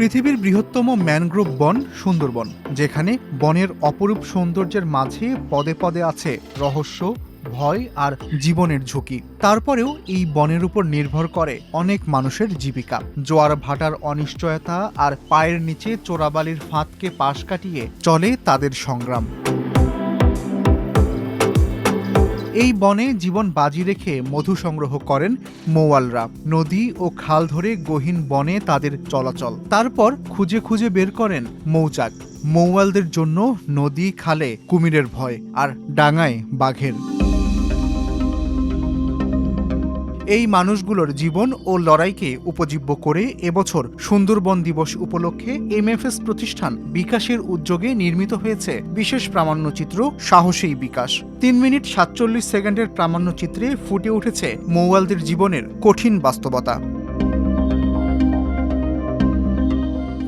পৃথিবীর বৃহত্তম ম্যানগ্রোভ বন সুন্দরবন, যেখানে বনের অপরূপ সৌন্দর্যের মাঝে পদে পদে আছে রহস্য, ভয় আর জীবনের ঝুঁকি। তারপরেও এই বনের উপর নির্ভর করে অনেক মানুষের জীবিকা। জোয়ার ভাটার অনিশ্চয়তা আর পায়ের নিচে চোরাবালির ফাঁদকে পাশ কাটিয়ে চলে তাদের সংগ্রাম। এই বনে জীবন বাজি রেখে মধু সংগ্রহ করেন মৌয়ালরা। নদী ও খাল ধরে গহীন বনে তাদের চলাচল। তারপর খুঁজে খুঁজে বের করেন মৌচাক। মৌয়ালদের জন্য নদী খালে কুমিরের ভয়, আর ডাঙায় বাঘের। এই মানুষগুলোর জীবন ও লড়াইকে উপজীব্য করে এবছর সুন্দরবন দিবস উপলক্ষে এমএফএস প্রতিষ্ঠান বিকাশের উদ্যোগে নির্মিত হয়েছে বিশেষ প্রামাণ্যচিত্র সাহসী বিকাশ। 3 মিনিট 47 সেকেন্ডের প্রামাণ্যচিত্রে ফুটে উঠেছে মৌয়ালদের জীবনের কঠিন বাস্তবতা।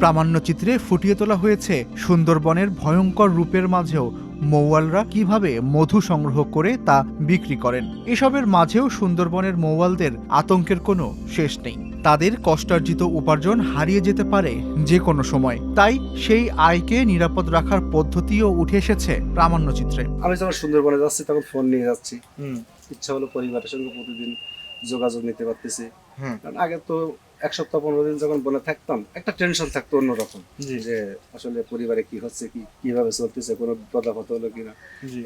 প্রামাণ্যচিত্রে ফুটিয়ে তোলা হয়েছে সুন্দরবনের ভয়ঙ্কর রূপের মাঝেও মৌয়ালরা কিভাবে মধু সংগ্রহ করে তা বিক্রি করেন। এসবের মাঝেও সুন্দরবনের মৌয়ালদের আতঙ্কের কোনো শেষ নেই। তাদের কষ্টার্জিত উপার্জন হারিয়ে যেতে পারে যে কোনো সময়, তাই সেই আয়কে নিরাপদ রাখার পদ্ধতিও উঠে এসেছে প্রামাণ্যচিত্রে। আমি যখন সুন্দরবনে যাচ্ছি তখন ফোন নিয়ে যাচ্ছি, ইচ্ছা হলো পরিবারের সঙ্গে প্রতিদিন যোগাযোগ নিতে পারতেছি। কারণ আগে তো 1 সপ্তাহ 15 দিন যখন বনে থাকতাম একটা টেনশন থাকতো অন্যরকম, যে আসলে পরিবারে কি হচ্ছে, কিভাবে চলতেছে, কোনো বিপদ হলো কিনা।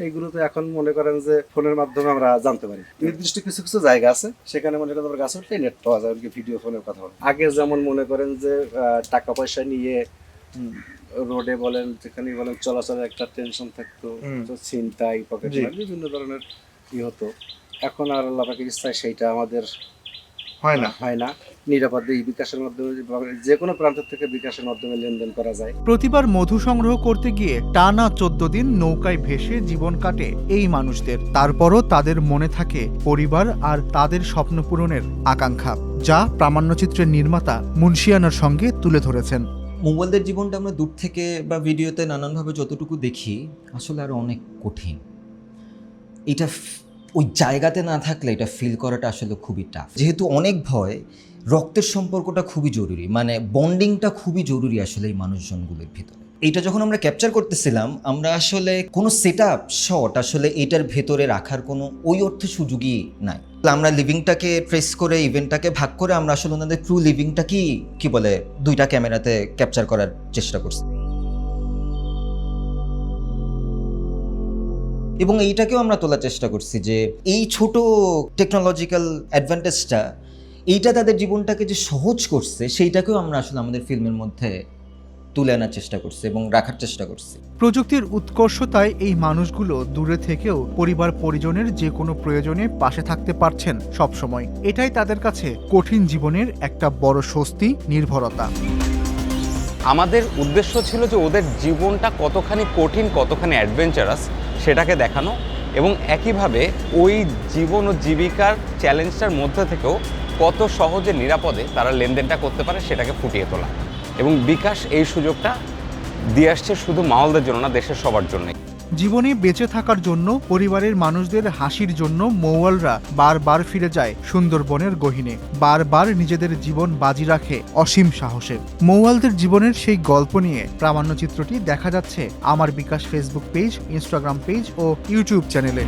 এইগুলো তো এখন মনে করেন যে ফোনের মাধ্যমে আমরা জানতে পারি। নির্দিষ্ট কিছু কিছু জায়গা আছে সেখানে মনে করেন গাছ উঠলে নেট পাওয়া যায়, ভিডিও ফোনের কথা বলে। আগে যেমন মনে করেন যে টাকা পয়সা নিয়ে রোডে বলেন যেখানে বলেন চলাচলের একটা টেনশন থাকতো, ছিনতাই, পকেট মার, বিভিন্ন ধরনের হতো। এখন আর আল্লাহ পাকের ইচ্ছায় সেইটা আমাদের হয় না। নিরাপদ এই বিকাশের মাধ্যমে যে কোনো প্রান্ত থেকে বিকাশের মাধ্যমে লেনদেন করা যায়। প্রতিবার মধু সংগ্রহ করতে গিয়ে টানা 14 দিন নৌকায় ভেসে জীবন কাটে এই মানুষদের। তারপরও তাদের মনে থাকে পরিবার আর তাদের স্বপ্ন পূরণের আকাঙ্ক্ষা, যা প্রামাণ্যচিত্রের নির্মাতা মুন্সিয়ানার সঙ্গে তুলে ধরেছেন। মৌয়ালদের জীবনটা আমরা দূর থেকে বা ভিডিওতে নানানভাবে যতটুকু দেখি, আসলে আরো অনেক কঠিন। এটা ওই জায়গাতে না থাকলে এটা ফিল করাটা আসলে খুবই টাফ। যেহেতু অনেক ভয়, রক্তের সম্পর্কটা খুবই জরুরি, মানে বন্ডিংটা খুবই জরুরি আসলে এই মানুষজনগুলোর ভিতরে। এইটা যখন আমরা ক্যাপচার করতেছিলাম, আমরা আসলে কোনো সেট আপ শট আসলে এটার ভেতরে রাখার কোনো ওই অর্থে সুযোগই নাই। আমরা লিভিংটাকে ট্রেস করে, ইভেন্টটাকে ভাগ করে আমরা আসলে ওনাদের ট্রু লিভিংটা কি বলে 2টা ক্যামেরাতে ক্যাপচার করার চেষ্টা করছি। এবং এইটাকেও আমরা তোলার চেষ্টা করছি যে এই ছোট টেকনোলজিক্যাল অ্যাডভান্টেজটা, এইটা তাদের জীবনটাকে যে সহজ করছে, সেইটাকেও আমরা আসলে আমাদের ফিল্মের মধ্যে তুলে আনার চেষ্টা করছি এবং রাখার চেষ্টা করছি। প্রযুক্তির উৎকর্ষতায় এই মানুষগুলো দূরে থেকেও পরিবার পরিজনের যে কোনো প্রয়োজনে পাশে থাকতে পারছেন সবসময়। এটাই তাদের কাছে কঠিন জীবনের একটা বড় স্বস্তি, নির্ভরতা। আমাদের উদ্দেশ্য ছিল যে ওদের জীবনটা কতখানি কঠিন, কতখানি অ্যাডভেঞ্চারাস সেটাকে দেখানো, এবং একইভাবে ওই জীবন ও জীবিকার চ্যালেঞ্জটার মধ্যে থেকেও কত সহজে নিরাপদে তারা লেনদেনটা করতে পারে সেটাকে ফুটিয়ে তোলা। এবং বিকাশ এই সুযোগটা দিয়ে আসছে শুধু মাওয়ালদের জন্য না, দেশের সবার জন্যই। জীবনে বেঁচে থাকার জন্য, পরিবারের মানুষদের হাসির জন্য মৌয়ালরা বারবার ফিরে যায় সুন্দরবনের গহীনে। বারবার নিজেদের জীবন বাজি রাখে অসীম সাহসে। মৌয়ালদের জীবনের সেই গল্প নিয়ে প্রামাণ্যচিত্রটি দেখা যাচ্ছে আমার বিকাশ ফেসবুক পেজ, ইনস্টাগ্রাম পেজ ও ইউটিউব চ্যানেলে।